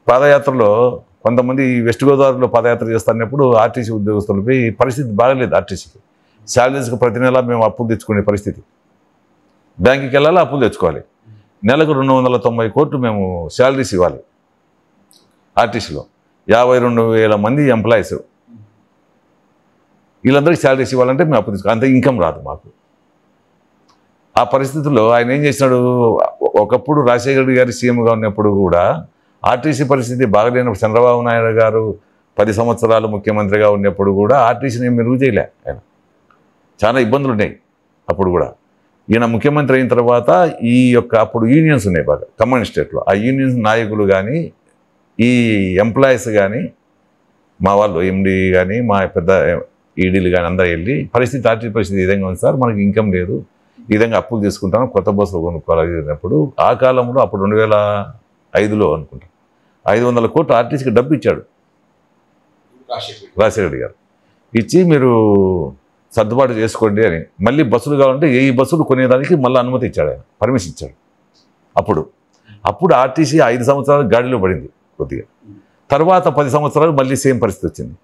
పాదయాత్రలో కొంతమంది వెస్ట్ గోదావరిలో పాదయాత్ర చేస్తున్నప్పుడు ఆర్టీసీ ఉద్యోగస్తులపై పరిస్థితి బాగలేదు. ఆర్టీసీకి శాలరీస్కి ప్రతి నెల మేము అప్పులు తెచ్చుకునే పరిస్థితి. బ్యాంకుకి వెళ్ళాలి, అప్పులు తెచ్చుకోవాలి. నెలకు 290 కోట్లు మేము శాలరీస్ ఇవ్వాలి. ఆర్టీసీలో 52,000 మంది ఎంప్లాయీస్, వీళ్ళందరికీ శాలరీస్ ఇవ్వాలంటే మేము అప్పు తెచ్చుకోవాలి. అంత ఇన్కమ్ రాదు మాకు. ఆ పరిస్థితుల్లో ఆయన ఏం చేసినాడు, ఒకప్పుడు రాజశేఖర గారి సీఎంగా ఉన్నప్పుడు కూడా ఆర్టీసీ పరిస్థితి బాగలేనప్పుడు, చంద్రబాబు నాయుడు గారు 10 సంవత్సరాలు ముఖ్యమంత్రిగా ఉన్నప్పుడు కూడా ఆర్టీసీని మెరుగు చేయలే. ఆయన చాలా ఇబ్బందులు ఉన్నాయి అప్పుడు కూడా. ఈయన ముఖ్యమంత్రి అయిన తర్వాత ఈ యొక్క అప్పుడు యూనియన్స్ ఉన్నాయి బాగా కమాండ్ స్టేట్లో. ఆ యూనియన్స్ నాయకులు కానీ, ఈ ఎంప్లాయీస్ కానీ, మా వాళ్ళు ఎండి కానీ, మా పెద్ద ఈడీలు కానీ అందరూ వెళ్ళి ఆర్టీసీ పరిస్థితి ఈ విధంగా ఉంది సార్, మనకి ఇన్కమ్ లేదు, ఈ విధంగా అప్పులు తీసుకుంటాను, కొత్త బస్సులు కొనుక్కోవాలన్నప్పుడు ఆ కాలంలో అప్పుడు 2005లో అనుకుంటా 500 కోట్లు ఆర్టీసీకి డబ్బు ఇచ్చాడు రాజశేఖర గారు. ఇచ్చి మీరు సర్దుబాటు చేసుకోండి అని. మళ్ళీ బస్సులు కావాలంటే ఏ బస్సులు కొనేదానికి మళ్ళీ అనుమతి ఇచ్చాడు ఆయన, పర్మిషన్ ఇచ్చాడు. అప్పుడు ఆర్టీసీ 5 సంవత్సరాలు గాడిలో పడింది కొద్దిగా. తర్వాత 10 సంవత్సరాలు మళ్ళీ సేమ్ పరిస్థితి వచ్చింది.